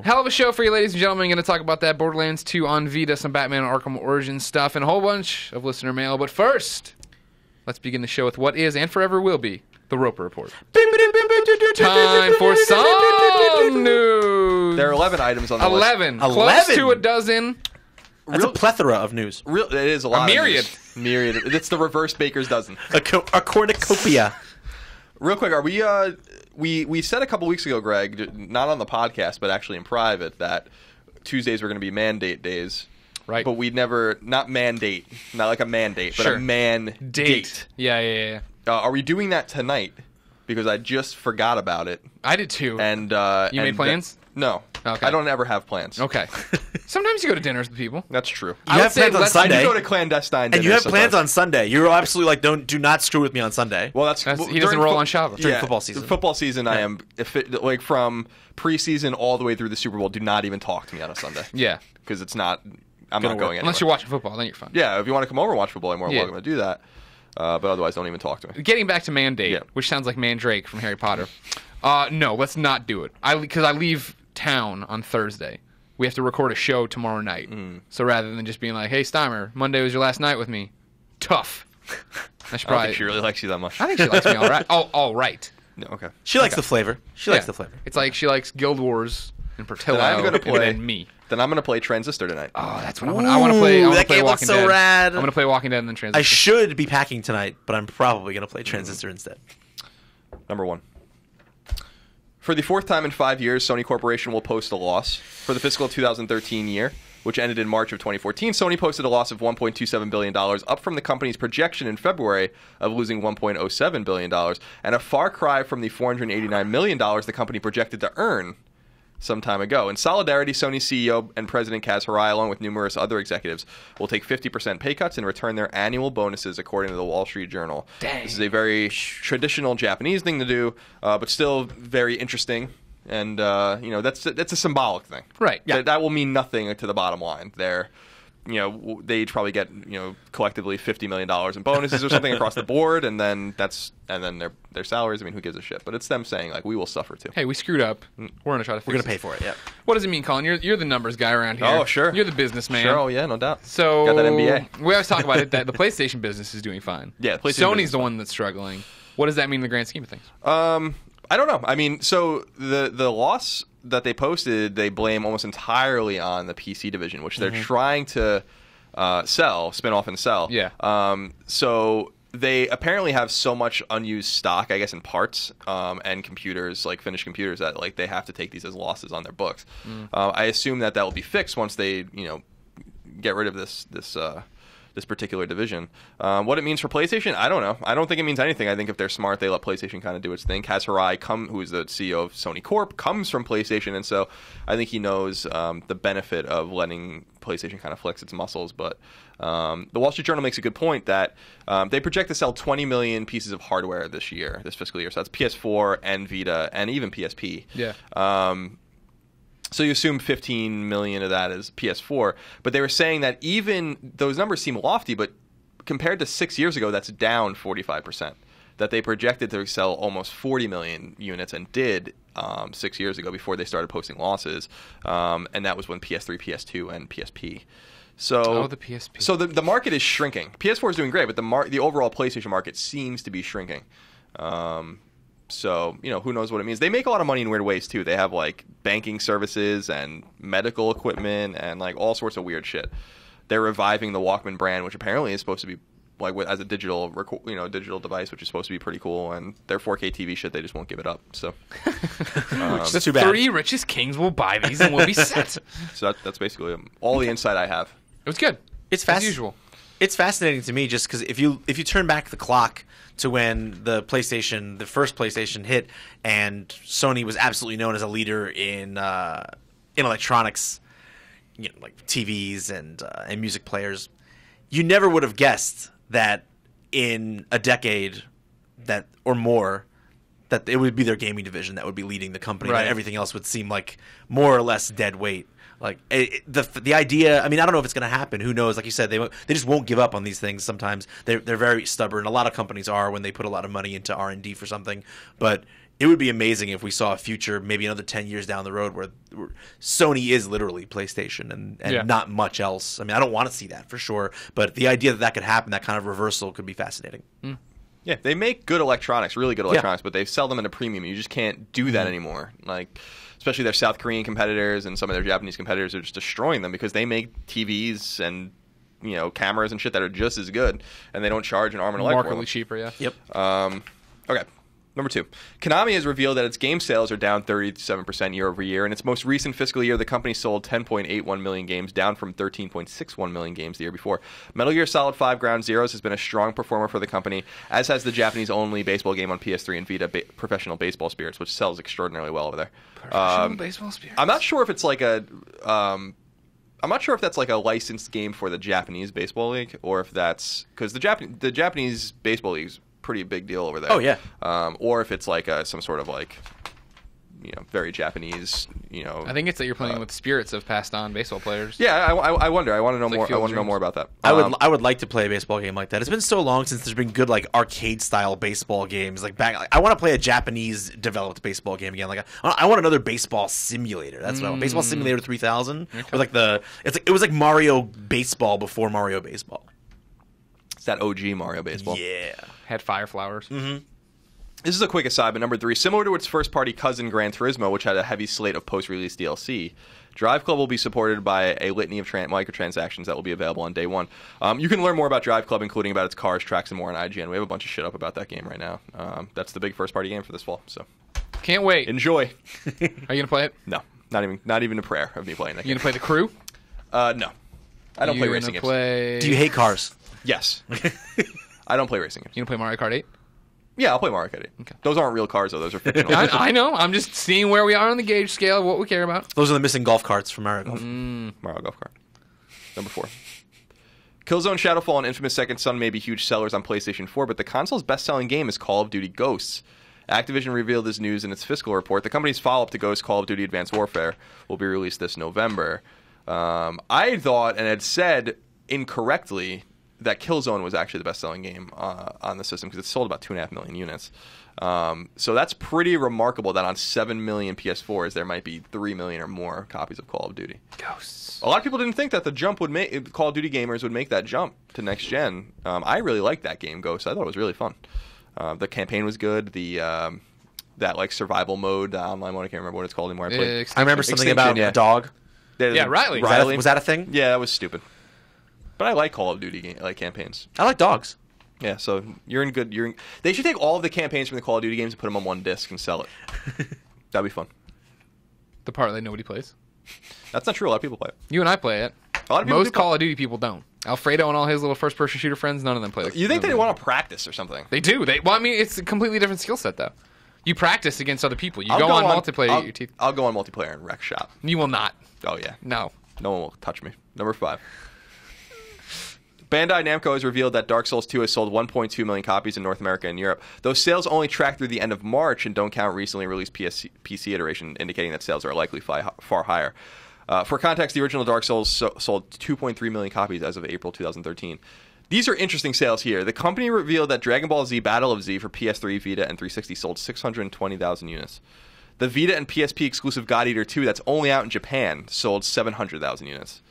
Hell of a show for you, ladies and gentlemen. Going to talk about that Borderlands 2 on Vita, some Batman Arkham Origins stuff, and a whole bunch of listener mail. But first, let's begin the show with what is and forever will be the Roper Report. Time for some news. There are 11 items on the 11. list. Close to a dozen. That's a plethora of news. It is a lot. A myriad. Of news. Myriad. It's the reverse baker's dozen. A cornucopia. Real quick, are we said a couple weeks ago, Greg, not on the podcast, but actually in private, that Tuesdays were going to be mandate days. Right. But we'd never, not mandate, not like a mandate, but Sure. a man-date. Yeah. Are we doing that tonight? Because I just forgot about it. I did too. And You made plans? No. Okay. I don't ever have plans. Okay. Sometimes you go to dinners with people. That's true. You have plans on I Sunday. do go to clandestine dinners And you have sometimes. plans on Sunday. You're absolutely like, do not screw with me on Sunday. Well, He doesn't roll on Shabbos. During football season. Football season, I am, like from preseason all the way through the Super Bowl, do not even talk to me on a Sunday. Yeah. Because it's not, I'm not going anywhere. Unless you're watching football, then you're fine. Yeah, if you want to come over and watch football, you're more than Yeah. welcome to do that. But otherwise, don't even talk to me. Getting back to Mandate, which sounds like Mandrake from Harry Potter. No, let's not do it. Because I leave town on Thursday. We have to record a show tomorrow night. So rather than just being like, hey, Steimer, Monday was your last night with me. Tough. I should I don't think she really likes you that much. I think she likes me all right. Oh, all right. No, okay. She likes the flavor. She likes the flavor. It's like she likes Guild Wars and Portillo Then I'm gonna play- and then me. Then I'm going to play Transistor tonight. Oh, that's what I want. I want to play. I want to that play game looks Walking so Dead. rad. I'm going to play Walking Dead and then Transistor. I should be packing tonight, but I'm probably going to play Transistor instead. Number 1. For the 4th time in 5 years, Sony Corporation will post a loss. For the fiscal 2013 year, which ended in March of 2014, Sony posted a loss of $1.27 billion, up from the company's projection in February of losing $1.07 billion, and a far cry from the $489 million the company projected to earn some time ago. In solidarity, Sony CEO and President Kaz Hirai, along with numerous other executives, will take 50% pay cuts and return their annual bonuses, according to the Wall Street Journal. Dang. This is a very traditional Japanese thing to do, but still very interesting. And that's a symbolic thing, Right. Yeah. That will mean nothing to the bottom line. They each probably get collectively $50 million in bonuses or something across the board, and then their salaries. I mean, who gives a shit? But it's them saying like, we will suffer too. Hey, we screwed up. We're gonna try to. We're going to pay for it, yeah. What does it mean, Colin? You're the numbers guy around here. Oh, sure. You're the businessman. Sure, oh yeah, no doubt. So Got that MBA. We always talk about it that the PlayStation business is doing fine. Yeah, the PlayStation Sony's business the one that's struggling. What does that mean in the grand scheme of things? I don't know. I mean, so the loss that they posted, they blame almost entirely on the PC division, which they're trying to spin off and sell. Yeah. So they apparently have so much unused stock, I guess, in parts and computers, like finished computers, that like they have to take these as losses on their books. I assume that will be fixed once they get rid of this particular division. What it means for PlayStation, I don't know. I don't think it means anything. I think if they're smart, they let PlayStation kind of do its thing. Kaz Hirai, who is the CEO of Sony Corp, comes from PlayStation, and so I think he knows the benefit of letting PlayStation kind of flex its muscles. But the Wall Street Journal makes a good point that they project to sell 20 million pieces of hardware this fiscal year. So that's PS4 and Vita and even PSP. Yeah. So you assume 15 million of that is PS4, but they were saying that even those numbers seem lofty, but compared to 6 years ago, that's down 45%. That they projected to sell almost 40 million units and did 6 years ago before they started posting losses, and that was when PS3, PS2, and PSP. So the PSP. So the market is shrinking. PS4 is doing great, but the overall PlayStation market seems to be shrinking. So, who knows what it means. They make a lot of money in weird ways, too. They have, like, banking services and medical equipment and, like, all sorts of weird shit. They're reviving the Walkman brand, which apparently is supposed to be, like, as a digital device, which is supposed to be pretty cool. And their 4K TV shit, they just won't give it up. So, The too bad. 3 richest kings will buy these and we'll be set. so that's basically all the insight I have. It was good. It's as usual. It's fascinating to me just because if you turn back the clock to when the first PlayStation hit, and Sony was absolutely known as a leader in electronics, like TVs and music players, you never would have guessed that in a decade that or more that it would be their gaming division that would be leading the company. Right. That everything else would seem like more or less dead weight. Like the idea, I mean, I don't know if it's going to happen. Who knows? Like you said, they just won't give up on these things. Sometimes they're very stubborn. A lot of companies are when they put a lot of money into R&D for something. But it would be amazing if we saw a future, maybe another 10 years down the road, where Sony is literally PlayStation and not much else. I mean, I don't want to see that for sure, but the idea that could happen, that kind of reversal, could be fascinating. Yeah, they make good electronics, really good electronics, but they sell them at a premium. You just can't do that anymore. Like, especially their South Korean competitors and some of their Japanese competitors are just destroying them because they make TVs and cameras and shit that are just as good, and they don't charge an arm and a leg for them. Markedly cheaper, yeah. Yep. Okay. Number 2. Konami has revealed that its game sales are down 37% year over year. In its most recent fiscal year, the company sold 10.81 million games, down from 13.61 million games the year before. Metal Gear Solid 5 Ground Zeroes has been a strong performer for the company, as has the Japanese-only baseball game on PS3 and Vita, Professional Baseball Spirits, which sells extraordinarily well over there. Professional Baseball Spirits. I'm not sure if it's like a... I'm not sure if that's like a licensed game for the Japanese Baseball League, or if that's... Because the Japanese Baseball League is pretty big deal over there. Oh, yeah. Or if it's like some sort of like, very Japanese, I think it's that you're playing with spirits of passed on baseball players. Yeah, I wonder. I want to know more. like I want to know more about that. I would like to play a baseball game like that. It's been so long since there's been good like arcade style baseball games. I want to play a Japanese developed baseball game again. Like I want another baseball simulator. That's what I want. Baseball Simulator 3000. Or like it was like Mario Baseball before Mario Baseball. It's that OG Mario Baseball. Yeah. Had fire flowers. Mm-hmm. This is a quick aside, but number 3, similar to its first-party cousin Gran Turismo, which had a heavy slate of post-release DLC, Driveclub will be supported by a litany of microtransactions that will be available on day one. You can learn more about Driveclub, including about its cars, tracks, and more on IGN. We have a bunch of shit up about that game right now. That's the big first-party game for this fall. So Can't wait. enjoy. Are you going to play it? No, not even a prayer of me playing that You game. going to play The Crew? No, I don't play racing games. Do you hate cars? Yes, I don't play racing games. You going to play Mario Kart 8? Yeah, I'll play Mario Kart 8. Okay. Those aren't real cars, though. Those are fictional. I know. I'm just seeing where we are on the gauge scale of what we care about. Those are the missing golf carts from Mario Golf. Mario Golf Kart. Number 4. Killzone, Shadowfall, and Infamous Second Son may be huge sellers on PlayStation 4, but the console's best-selling game is Call of Duty Ghosts. Activision revealed this news in its fiscal report. The company's follow-up to Ghosts, Call of Duty Advanced Warfare, will be released this November. I thought and had said incorrectly that Killzone was actually the best-selling game on the system because it sold about 2.5 million units. So that's pretty remarkable that on 7 million PS4s there might be 3 million or more copies of Call of Duty. Ghosts. A lot of people didn't think that the jump would make Call of Duty gamers would make that jump to next gen. I really liked that game, Ghosts. I thought it was really fun. The campaign was good. That like survival mode, the online mode, I can't remember what it's called anymore. I remember something Extinction, about yeah. a dog. Yeah, Riley. Was that a thing? Yeah, that was stupid. But I like Call of Duty campaigns. I like dogs. Yeah, so you're in good. They should take all of the campaigns from the Call of Duty games and put them on one disc and sell it. That'd be fun. The part that nobody plays. That's not true. A lot of people play it. You and I play it. A lot of people Most do play- Call of Duty people don't. Alfredo and all his little first-person shooter friends, none of them play it. You think they want to practice or something? They do. Well, I mean, it's a completely different skill set, though. You practice against other people. You go on multiplayer to get your teeth. I'll go on multiplayer and wreck shop. You will not. Oh, yeah. No. No one will touch me. Number 5. Bandai Namco has revealed that Dark Souls 2 has sold 1.2 million copies in North America and Europe. Those sales only track through the end of March and don't count recently released PC iteration, indicating that sales are likely far higher. For context, the original Dark Souls sold 2.3 million copies as of April 2013. These are interesting sales here. The company revealed that Dragon Ball Z Battle of Z for PS3, Vita, and 360 sold 620,000 units. The Vita and PSP exclusive God Eater 2 that's only out in Japan sold 700,000 units.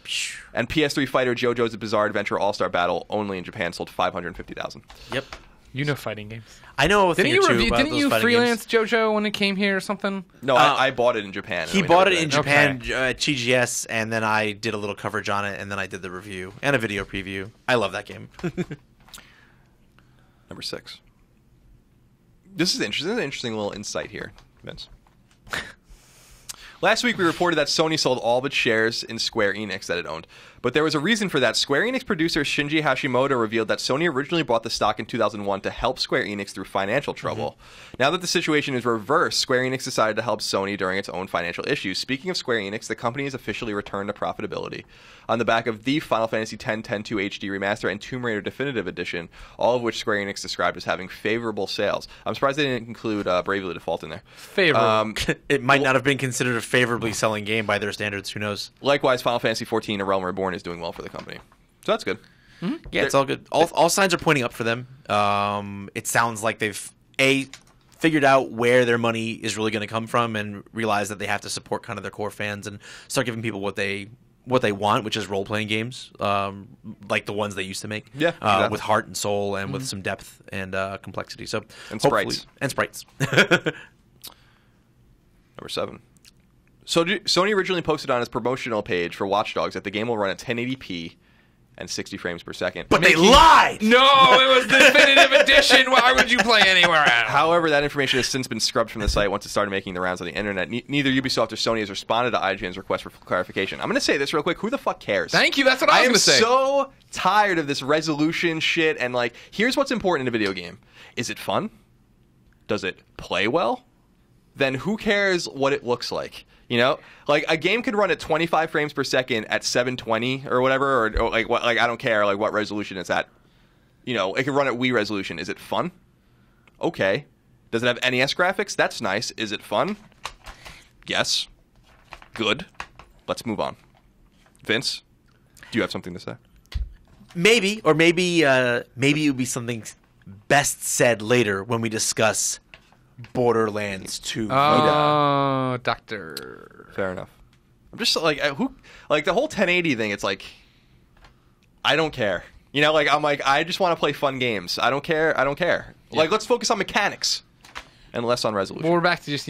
And PS3 Fighter JoJo's Bizarre Adventure All-Star Battle only in Japan sold 550,000. Yep. You know fighting games. I know a thing or two about Didn't those you fighting freelance games. JoJo when it came here or something? No, I bought it in Japan. He bought it in Japan at TGS, and then I did a little coverage on it, and then I did the review and a video preview. I love that game. Number 6. This is interesting. This is an interesting little insight here, Vince. Last week, we reported that Sony sold all but shares in Square Enix that it owned. But there was a reason for that. Square Enix producer Shinji Hashimoto revealed that Sony originally bought the stock in 2001 to help Square Enix through financial trouble. Now that the situation is reversed, Square Enix decided to help Sony during its own financial issues. Speaking of Square Enix, the company has officially returned to profitability. On the back of the Final Fantasy X 10-2 HD Remaster and Tomb Raider Definitive Edition, all of which Square Enix described as having favorable sales. I'm surprised they didn't include Bravely Default in there. Favorable. It might not have been considered a favorably selling game by their standards. Who knows? Likewise, Final Fantasy XIV: A Realm Reborn is doing well for the company. So that's good. Yeah, it's all good. All signs are pointing up for them. It sounds like they've figured out where their money is really going to come from and realized that they have to support kind of their core fans and start giving people what they want, which is role-playing games, like the ones they used to make. Yeah, exactly. With heart and soul and with some depth and complexity. So And sprites. And sprites. Number 7. So Sony originally posted on its promotional page for Watch Dogs that the game will run at 1080p and 60 frames per second. But they lied! No, it was the definitive edition. Why would you play anywhere else? However, that information has since been scrubbed from the site once it started making the rounds on the internet. Neither Ubisoft or Sony has responded to IGN's request for clarification. I'm going to say this real quick. Who the fuck cares? Thank you. That's what I was going to say. I am so tired of this resolution shit. And, like, here's what's important in a video game. Is it fun? Does it play well? Then who cares what it looks like? You know, like a game could run at 25 frames per second at 720 or whatever, or like what, like I don't care like what resolution it's at. You know, it could run at Wii resolution. Is it fun? Okay. Does it have NES graphics? That's nice. Is it fun? Yes. Good. Let's move on. Vince, do you have something to say? Maybe it would be something best said later when we discuss Borderlands 2 Vita. Oh, Doctor. Fair enough. I'm just like the whole 1080 thing. It's like I don't care. You know, like I'm like I just want to play fun games. I don't care. Yeah. Like let's focus on mechanics and less on resolution. Well, we're back to just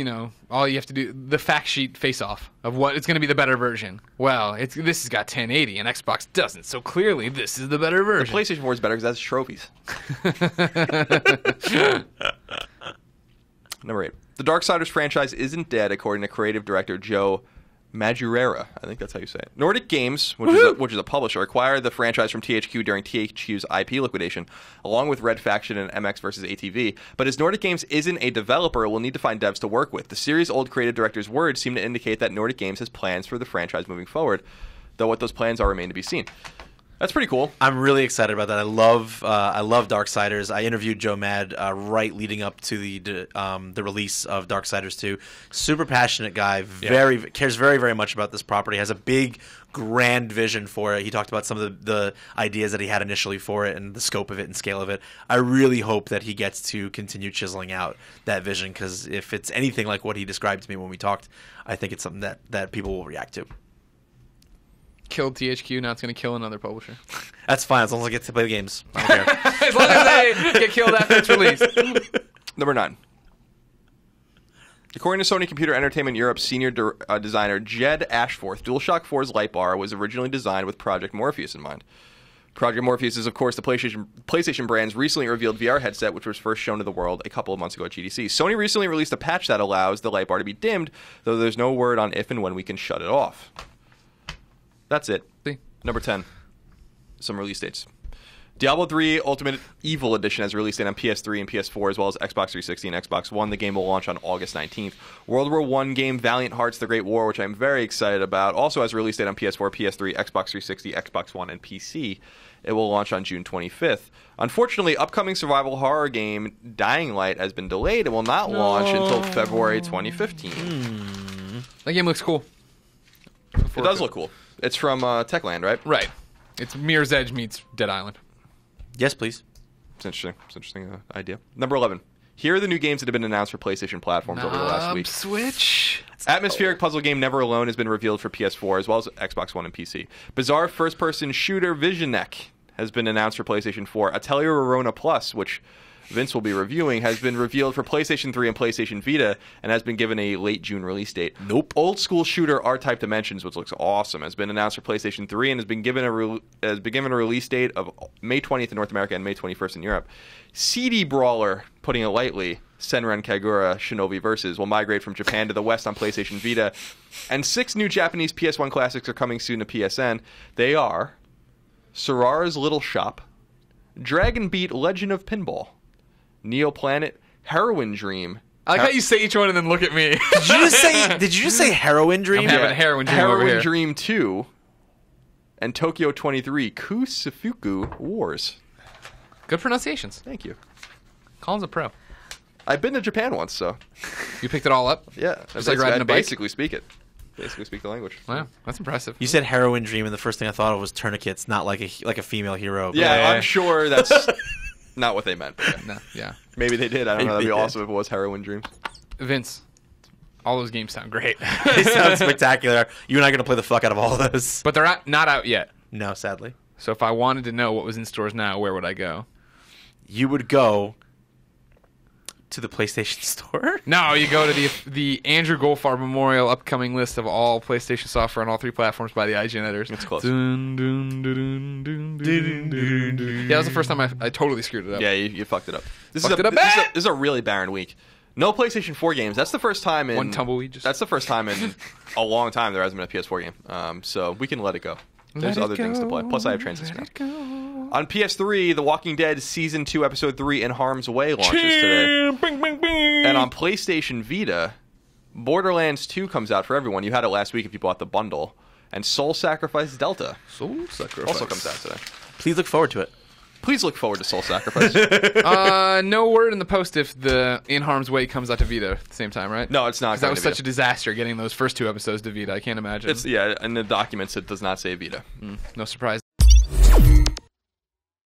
all you have to do the fact sheet face off of what it's going to be the better version. Well, this has got 1080 and Xbox doesn't, so clearly this is the better The version. PlayStation 4 is better because that's trophies. Number 8. The Darksiders franchise isn't dead, according to creative director Joe Madureira. I think that's how you say it. Nordic Games, which is a publisher, acquired the franchise from THQ during THQ's IP liquidation, along with Red Faction and MX vs. ATV. But as Nordic Games isn't a developer, it will need to find devs to work with. The series' old creative director's words seem to indicate that Nordic Games has plans for the franchise moving forward, though what those plans are remain to be seen. That's pretty cool. I'm really excited about that. I love Darksiders. I interviewed Joe Mad right leading up to the release of Darksiders 2. Super passionate guy. Cares very, very much about this property. Has a big, grand vision for it. He talked about some of the ideas that he had initially for it and the scope of it and scale of it. I really hope that he gets to continue chiseling out that vision, because if it's anything like what he described to me when we talked, I think it's something that people will react to. Killed THQ, now it's going to kill another publisher. That's fine, as long as I get to play the games. I don't care. As long as they get killed after it's released. Number 9. According to Sony Computer Entertainment Europe's senior designer Jed Ashforth, DualShock 4's light bar was originally designed with Project Morpheus in mind. Project Morpheus is, of course, the PlayStation brand's recently revealed VR headset, which was first shown to the world a couple of months ago at GDC. Sony recently released a patch that allows the light bar to be dimmed, though there's no word on if and when we can shut it off. That's it. See? Number 10. Some release dates. Diablo 3 Ultimate Evil Edition has a release date on PS3 and PS4, as well as Xbox 360 and Xbox One. The game will launch on August 19th. World War I game Valiant Hearts: The Great War, which I'm very excited about, also has a release date on PS4, PS3, Xbox 360, Xbox One, and PC. It will launch on June 25th. Unfortunately, upcoming survival horror game Dying Light has been delayed and will not launch until February 2015. That game looks cool. It does look cool. It's from Techland, right? Right. It's Mirror's Edge meets Dead Island. Yes, please. It's interesting. It's an interesting idea. Number 11. Here are the new games that have been announced for PlayStation platforms over the last week. Switch. Atmospheric puzzle game Never Alone has been revealed for PS4, as well as Xbox One and PC. Bizarre first-person shooter Visionek has been announced for PlayStation 4. Atelier Rorona Plus, which Vince will be reviewing, has been revealed for PlayStation 3 and PlayStation Vita and has been given a late June release date. Nope. Old school shooter R-Type Dimensions, which looks awesome, has been announced for PlayStation 3 and has been given a release date of May 20th in North America and May 21st in Europe. CD Brawler, putting it lightly, Senran Kagura Shinobi Versus, will migrate from Japan to the West on PlayStation Vita. And 6 new Japanese PS1 classics are coming soon to PSN. They are Sorara's Little Shop, Dragon Beat Legend of Pinball, Neoplanet, Heroin Dream. I like how you say each one and then look at me. Did you just say Heroin Dream? I'm having a Heroin Dream over here. Dream 2, and Tokyo 23 Kusufuku Wars. Good pronunciations. Thank you. Colin's a pro. I've been to Japan once, so You picked it all up? yeah. Just like riding a bike? Basically speak it. Basically speak the language. Wow, that's impressive. You said Heroin Dream, and the first thing I thought of was tourniquets, not like a female hero. Yeah, I'm sure that's Not what they meant. But yeah. No, yeah. Maybe they did. I don't know. That'd Maybe be they awesome if it was Heroin Dreams. Vince, all those games sound great. They sound spectacular. You and I are going to play the fuck out of all of those. But they're not out yet. No, sadly. So if I wanted to know what was in stores now, where would I go? You would go to the PlayStation Store? No, you go to the Andrew Goldfarb Memorial upcoming list of all PlayStation software on all 3 platforms by the IGN editors. It's close. Dun, dun, dun, dun, dun, dun, dun. Yeah, that was the first time I totally screwed it up. Yeah, you fucked it up. This Fucked it up bad. is a really barren week. No PlayStation 4 games. That's the first time in One tumbleweed. That's the first time in a long time there hasn't been a PS4 game. So we can let it go. There's Let it other things to play. go, Plus, I have Transistor. let it go. On PS3, The Walking Dead Season 2, Episode 3 In Harm's Way launches today. Bing, bing, bing. And on PlayStation Vita, Borderlands 2 comes out for everyone. You had it last week if you bought the bundle. And Soul Sacrifice Delta Soul Sacrifice also comes out today. Please look forward to it. Please look forward to Soul Sacrifice. No word in the post if the In Harm's Way comes out to Vita at the same time, right? No, it's not. 'Cause that going was to such a disaster getting those first 2 episodes to Vita. I can't imagine. It's, yeah, in the documents it does not say Vita. No surprise.